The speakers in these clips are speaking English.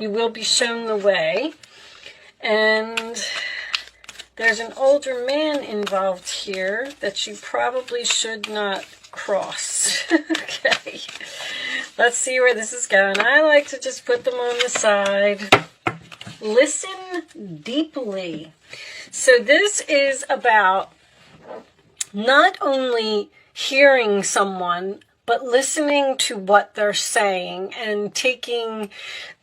You will be shown the way. And there's an older man involved here that you probably should not cross. Okay. Let's see where this is going. I like to just put them on the side. Listen deeply. So this is about not only hearing someone, but listening to what they're saying and taking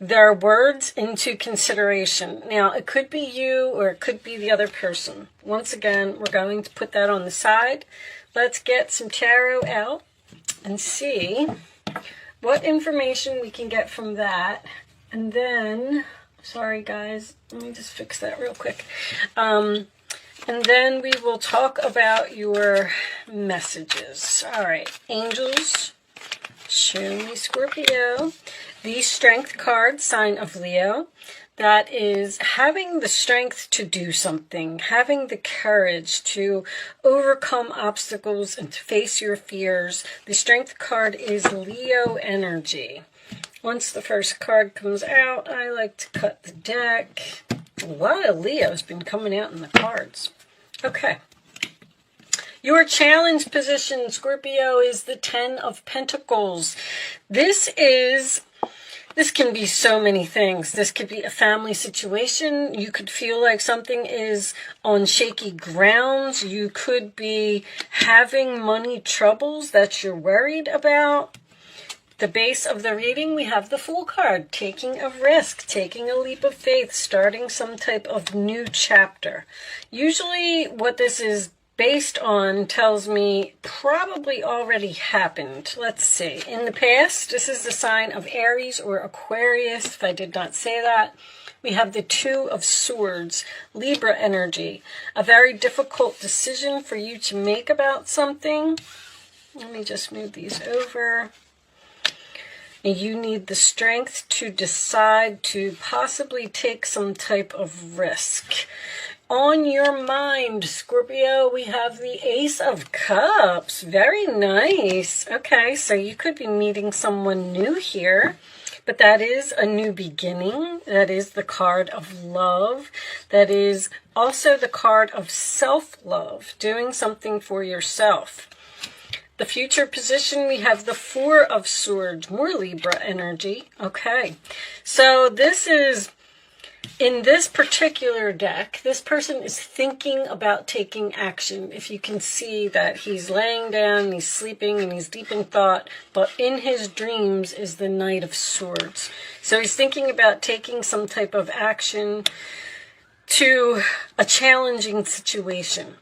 their words into consideration. Now, it could be you or it could be the other person. Once again, we're going to put that on the side. Let's get some tarot out and see what information we can get from that. And then, sorry guys, let me just fix that real quick. And then we will talk about your messages. All right, angels, show me Scorpio. The Strength card, sign of Leo. That is having the strength to do something, having the courage to overcome obstacles and to face your fears. The Strength card is Leo energy. Once the first card comes out, I like to cut the deck. A lot of Leo's been coming out in the cards. Okay. Your challenge position, Scorpio, is the 10 of Pentacles. This can be so many things. This could be a family situation. You could feel like something is on shaky grounds. You could be having money troubles that you're worried about. The base of the reading, we have the Fool card, taking a risk, taking a leap of faith, starting some type of new chapter. Usually what this is based on tells me probably already happened. Let's see. In the past, this is the sign of Aries or Aquarius, if I did not say that. We have the Two of Swords, Libra energy. A very difficult decision for you to make about something. Let me just move these over. You need the strength to decide to possibly take some type of risk. On your mind, Scorpio, we have the Ace of Cups. Very nice. Okay, so you could be meeting someone new here, but that is a new beginning. That is the card of love. That is also the card of self-love, doing something for yourself. The future position, we have the Four of Swords, more Libra energy. Okay, so this is, in this particular deck, this person is thinking about taking action. If you can see that he's laying down, he's sleeping, and he's deep in thought, but in his dreams is the Knight of Swords. So he's thinking about taking some type of action to a challenging situation.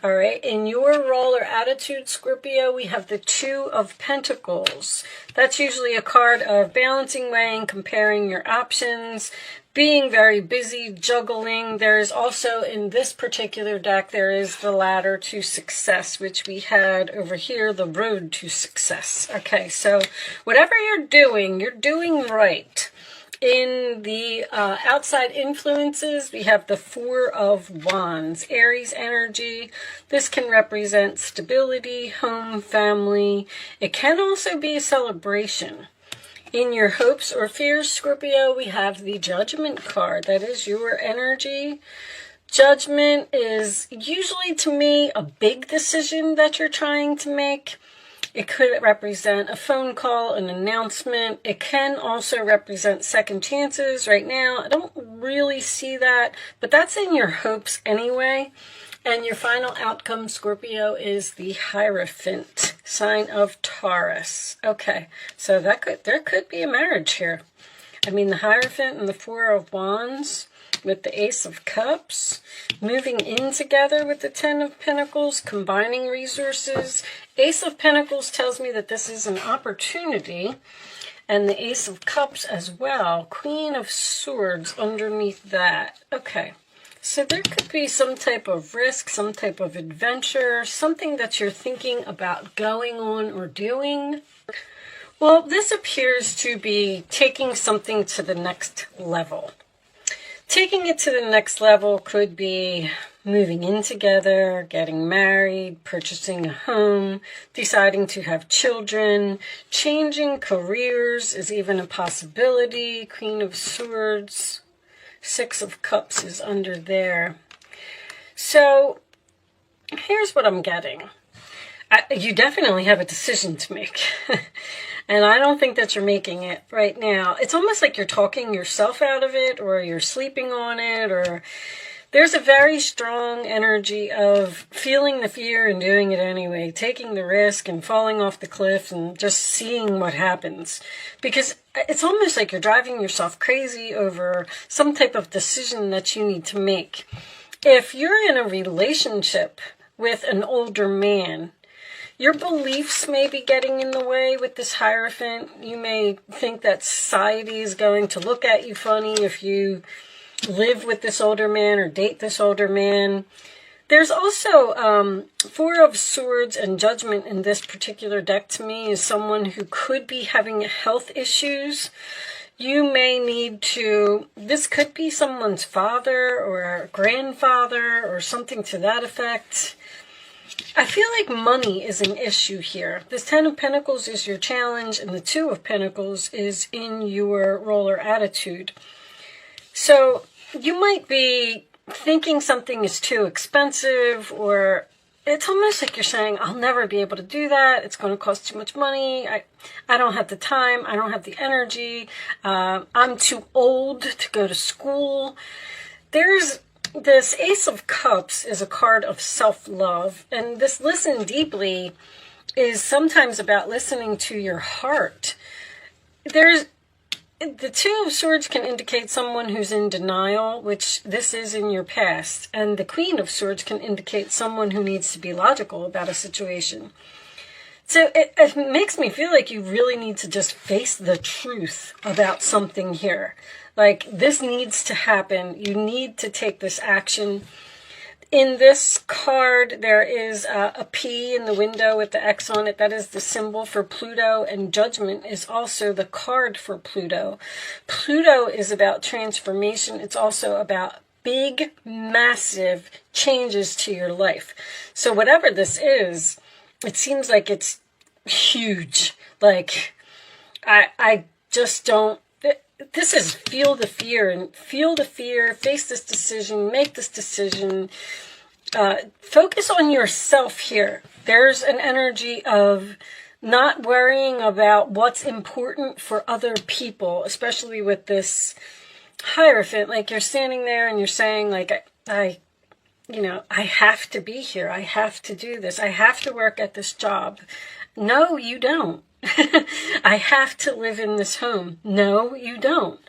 All right, in your role or attitude, Scorpio, we have the Two of Pentacles. That's usually a card of balancing, weighing, comparing your options, being very busy, juggling. There's also, in this particular deck, there is the ladder to success, which we had over here, the road to success. Okay, so whatever you're doing right. In the outside influences, we have the Four of Wands, Aries energy. This can represent stability, home, family. It can also be a celebration. In your hopes or fears, Scorpio, we have the Judgment card. That is your energy. Judgment is usually, to me, a big decision that you're trying to make. It could represent a phone call, an announcement. It can also represent second chances. Right now, I don't really see that, but that's in your hopes anyway. And your final outcome, Scorpio, is the Hierophant, sign of Taurus. Okay, so there could be a marriage here. I mean, the Hierophant and the Four of Wands with the Ace of Cups, moving in together with the Ten of Pentacles, combining resources. Ace of Pentacles tells me that this is an opportunity, and the Ace of Cups as well. Queen of Swords underneath that. Okay, so there could be some type of risk, some type of adventure, something that you're thinking about going on or doing. Well, this appears to be taking something to the next level. Taking it to the next level could be moving in together, getting married, purchasing a home, deciding to have children, changing careers is even a possibility. Queen of Swords, Six of Cups is under there. So here's what I'm getting. You definitely have a decision to make. And I don't think that you're making it right now. It's almost like you're talking yourself out of it, or you're sleeping on it, or there's a very strong energy of feeling the fear and doing it anyway, taking the risk and falling off the cliff and just seeing what happens. Because it's almost like you're driving yourself crazy over some type of decision that you need to make. If you're in a relationship with an older man, your beliefs may be getting in the way with this Hierophant. You may think that society is going to look at you funny if you live with this older man or date this older man. There's also Four of Swords and Judgment in this particular deck to me is someone who could be having health issues. You may need to, this could be someone's father or grandfather or something to that effect. I feel like money is an issue here. This Ten of Pentacles is your challenge, and the Two of Pentacles is in your roller attitude. So you might be thinking something is too expensive, or it's almost like you're saying, I'll never be able to do that. It's going to cost too much money. I don't have the time. I don't have the energy. I'm too old to go to school. This Ace of Cups is a card of self-love, and this listen deeply is sometimes about listening to your heart. The Two of Swords can indicate someone who's in denial, which this is in your past, and the Queen of Swords can indicate someone who needs to be logical about a situation. So it makes me feel like you really need to just face the truth about something here. Like, this needs to happen. You need to take this action. In this card, there is a P in the window with the X on it. That is the symbol for Pluto, and Judgment is also the card for Pluto. Pluto is about transformation. It's also about big, massive changes to your life. So whatever this is, it seems like it's huge. Like, I just don't. This is feel the fear, and feel the fear, face this decision, make this decision. Focus on yourself here. There's an energy of not worrying about what's important for other people, especially with this Hierophant. Like, you're standing there and you're saying, like, I have to be here. I have to do this. I have to work at this job. No, you don't. I have to live in this home. No, you don't.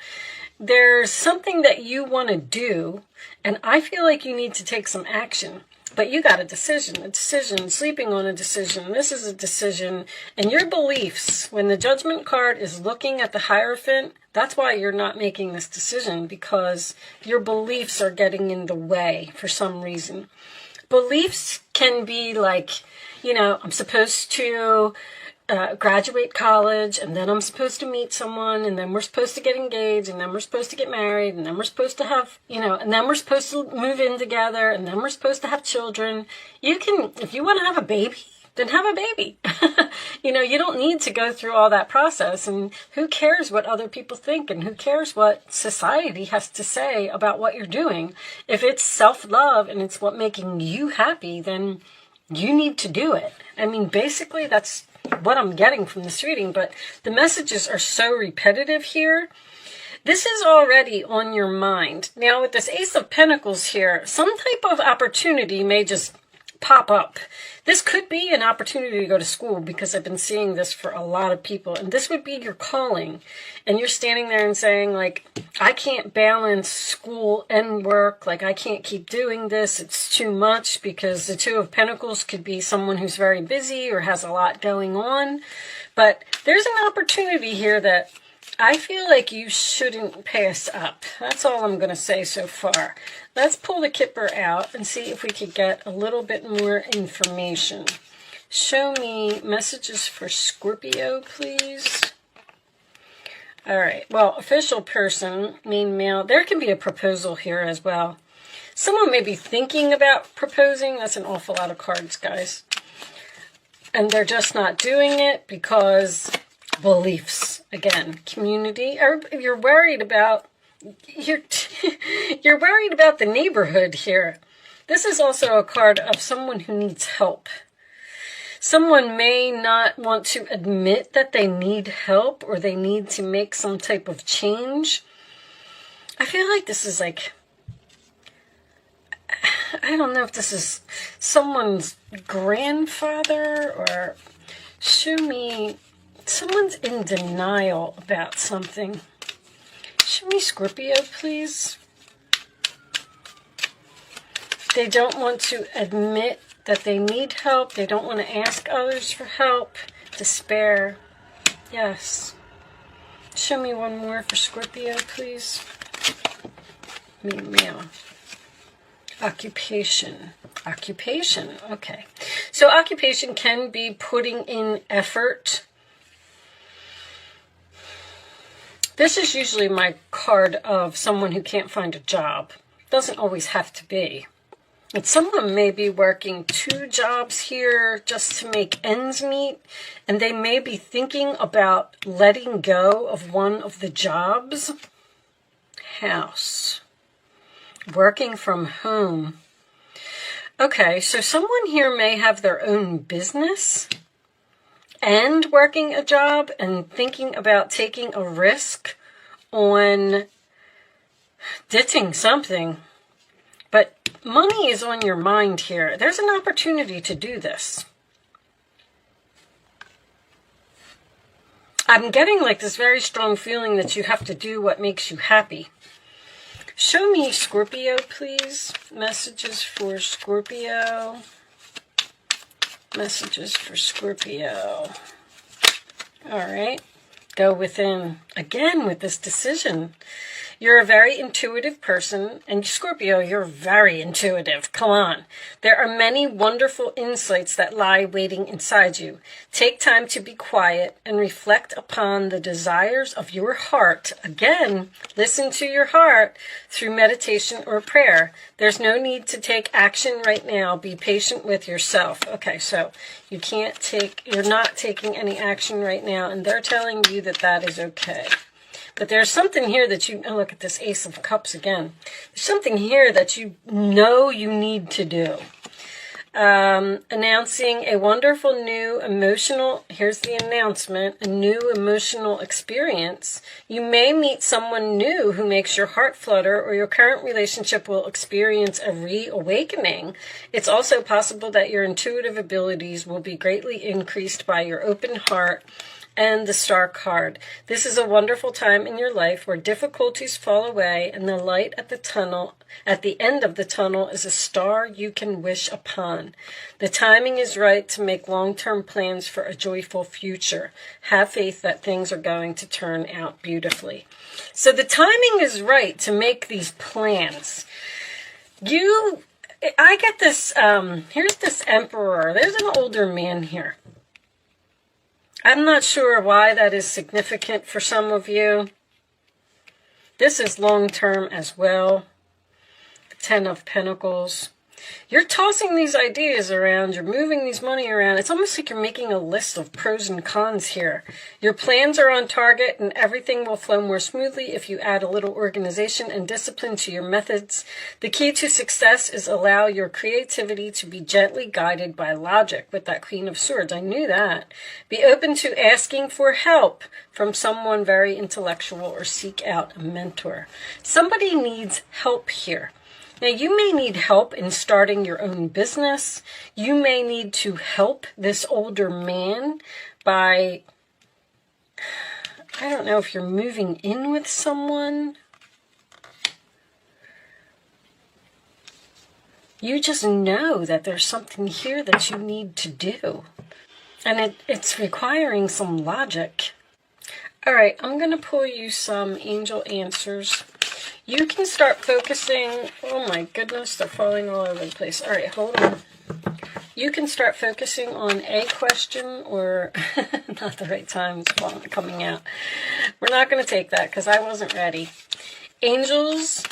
There's something that you want to do, and I feel like you need to take some action. But you got a decision, sleeping on a decision. This is a decision. And your beliefs, when the Judgment card is looking at the Hierophant, that's why you're not making this decision, because your beliefs are getting in the way for some reason. Beliefs can be like, I'm supposed to graduate college, and then I'm supposed to meet someone, and then we're supposed to get engaged, and then we're supposed to get married, and then we're supposed to have, and then we're supposed to move in together, and then we're supposed to have children. You can, if you want to have a baby, then have a baby. You don't need to go through all that process, and who cares what other people think, and who cares what society has to say about what you're doing. If it's self-love and it's what making you happy, then you need to do it. I mean, basically that's what I'm getting from this reading, but the messages are so repetitive here. This is already on your mind. Now, with this Ace of Pentacles here, some type of opportunity may just pop up. This could be an opportunity to go to school, because I've been seeing this for a lot of people, and this would be your calling. And you're standing there and saying, like, I can't balance school and work. Like, I can't keep doing this. It's too much, because the Two of Pentacles could be someone who's very busy or has a lot going on. But there's an opportunity here that I feel like you shouldn't pass up. That's all I'm going to say so far. Let's pull the Kipper out and see if we could get a little bit more information. Show me messages for Scorpio, please. All right. Well, official person, main male. There can be a proposal here as well. Someone may be thinking about proposing. That's an awful lot of cards, guys. And they're just not doing it because beliefs. Again, community. You're worried about you're worried about the neighborhood here. This is also a card of someone who needs help. Someone may not want to admit that they need help or they need to make some type of change. I feel like this is like, I don't know if this is someone's grandfather or show me, someone's in denial about something. Show me Scorpio, please. They don't want to admit that they need help. They don't want to ask others for help. Despair. Yes. Show me one more for Scorpio, please. Meow. Occupation. Occupation. Okay. So occupation can be putting in effort. This is usually my card of someone who can't find a job. Doesn't always have to be. And someone may be working 2 jobs here just to make ends meet, and they may be thinking about letting go of one of the jobs. House. Working from home. Okay, so someone here may have their own business and working a job and thinking about taking a risk on ditching something. But money is on your mind here. There's an opportunity to do this. I'm getting like this very strong feeling that you have to do what makes you happy. Show me Scorpio, please. Messages for Scorpio. Messages for Scorpio. All right. Go within. Again, with this decision. You're a very intuitive person, and Scorpio, you're very intuitive. Come on. There are many wonderful insights that lie waiting inside you. Take time to be quiet and reflect upon the desires of your heart. Again, listen to your heart through meditation or prayer. There's no need to take action right now. Be patient with yourself. Okay, so you're not taking any action right now, and they're telling you that that is okay. But there's something here that look at this Ace of Cups again. There's something here that you know you need to do. Announcing a wonderful new here's the announcement, a new emotional experience. You may meet someone new who makes your heart flutter, or your current relationship will experience a reawakening. It's also possible that your intuitive abilities will be greatly increased by your open heart and the Star card. This is a wonderful time in your life where difficulties fall away and the light at the end of the tunnel is a star you can wish upon. The timing is right to make long-term plans for a joyful future. Have faith that things are going to turn out beautifully. So the timing is right to make these plans. I get this, here's this Emperor. There's an older man here. I'm not sure why that is significant for some of you. This is long-term as well. The 10 of Pentacles. You're tossing these ideas around. You're moving these money around. It's almost like you're making a list of pros and cons here. Your plans are on target and everything will flow more smoothly if you add a little organization and discipline to your methods. The key to success is allow your creativity to be gently guided by logic with that Queen of Swords. I knew that. Be open to asking for help from someone very intellectual or seek out a mentor. Somebody needs help here. Now, you may need help in starting your own business. You may need to help this older man by, I don't know if you're moving in with someone. You just know that there's something here that you need to do. And it's requiring some logic. All right, I'm going to pull you some angel answers. You can start focusing. Oh my goodness, they're falling all over the place. All right, hold on. You can start focusing on a question or not the right time. It's coming out. We're not going to take that because I wasn't ready. Angels,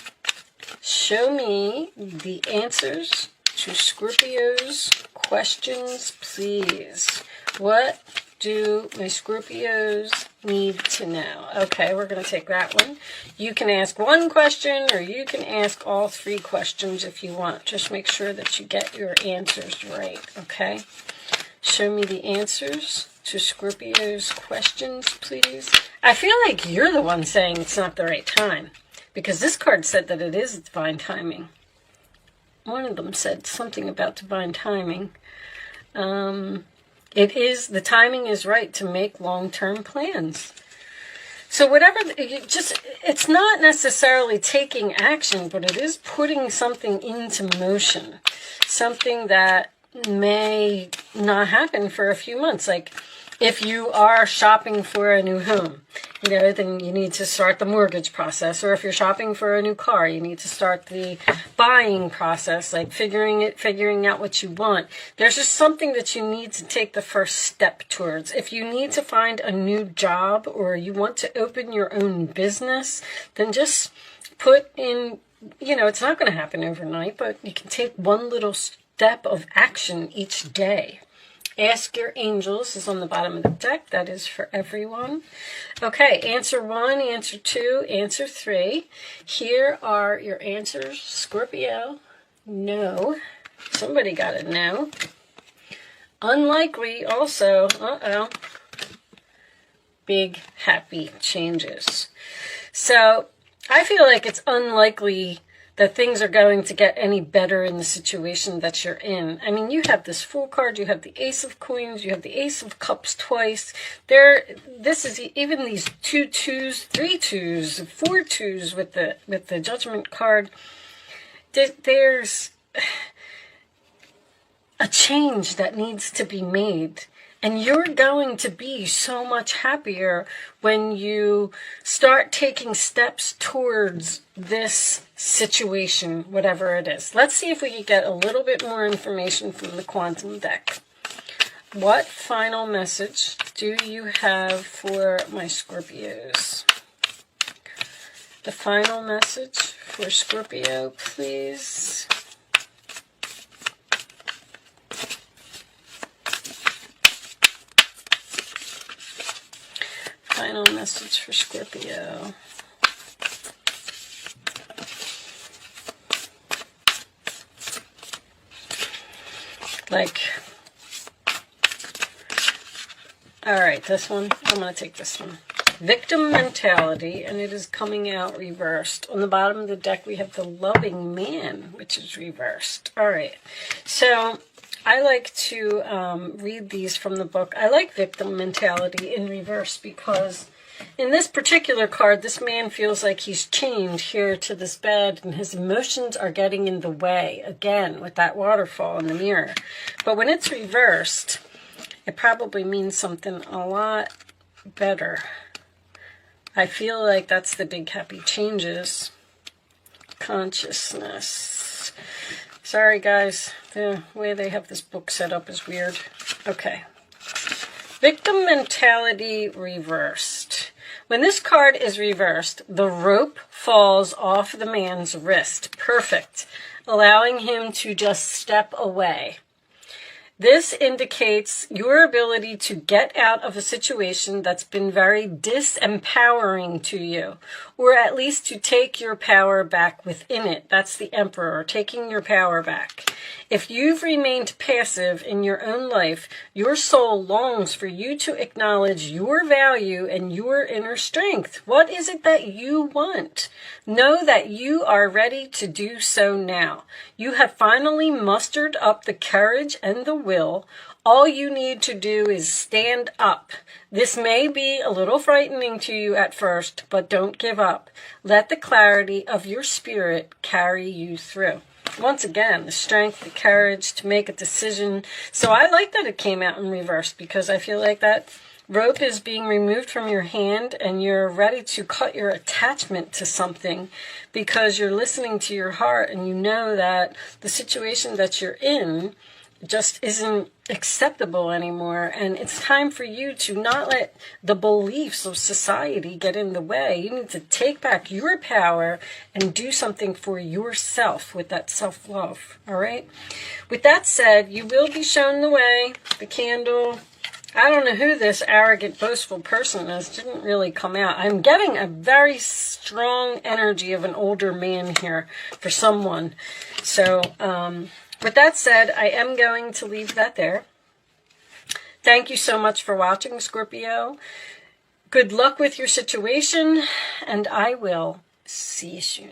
Show me the answers to Scorpio's questions, please. What do my Scorpios need to know? Okay, we're going to take that one. You can ask one question or you can ask all 3 questions if you want. Just make sure that you get your answers right, okay? Show me the answers to Scorpio's questions, please. I feel like you're the one saying it's not the right time, because this card said that it is divine timing. One of them said something about divine timing. It is, the timing is right to make long-term plans. So whatever, it's not necessarily taking action, but it is putting something into motion. Something that may not happen for a few months. Like if you are shopping for a new home, then you need to start the mortgage process. Or if you're shopping for a new car, you need to start the buying process, like figuring out what you want. There's just something that you need to take the first step towards. If you need to find a new job or you want to open your own business, then just put in, it's not going to happen overnight, but you can take one little step of action each day. Ask your angels is on the bottom of the deck. That is for everyone. Okay, answer 1, answer 2, answer 3. Here are your answers. Scorpio, no. Somebody got a no. Unlikely also. Uh-oh. Big happy changes. So I feel like it's unlikely that things are going to get any better in the situation that you're in. I mean, you have this Fool card, you have the Ace of Coins, you have the Ace of Cups twice. This is even these 2 2s, 3 2s, 4 2s with the Judgment card. There's a change that needs to be made. And you're going to be so much happier when you start taking steps towards this situation, whatever it is. Let's see if we can get a little bit more information from the Quantum deck. What final message do you have for my Scorpios? The final message for Scorpio, please. Final message for Scorpio. All right, this one, I'm going to take this one. Victim mentality, and it is coming out reversed. On the bottom of the deck, we have the Loving Man, which is reversed. All right, so I like to read these from the book. I like victim mentality in reverse because in this particular card, this man feels like he's chained here to this bed and his emotions are getting in the way, again, with that waterfall in the mirror. But when it's reversed, it probably means something a lot better. I feel like that's the big happy changes. Consciousness. Sorry, guys. The way they have this book set up is weird. Okay. Victim mentality reversed. When this card is reversed, the rope falls off the man's wrist. Perfect. Allowing him to just step away. This indicates your ability to get out of a situation that's been very disempowering to you, or at least to take your power back within it. That's the Emperor, taking your power back. If you've remained passive in your own life, your soul longs for you to acknowledge your value and your inner strength. What is it that you want? Know that you are ready to do so now. You have finally mustered up the courage and the will. All you need to do is stand up. This may be a little frightening to you at first, but don't give up. Let the clarity of your spirit carry you through. Once again, the strength, the courage to make a decision. So I like that it came out in reverse because I feel like that rope is being removed from your hand and you're ready to cut your attachment to something because you're listening to your heart and you know that the situation that you're in just isn't acceptable anymore, and it's time for you to not let the beliefs of society get in the way. You need to take back your power and do something for yourself with that self-love. All right, with that said, you will be shown the way. The candle, I don't know who this arrogant, boastful person is. Didn't really come out. I'm getting a very strong energy of an older man here for someone. So with that said, I am going to leave that there. Thank you so much for watching, Scorpio. Good luck with your situation, and I will see you soon.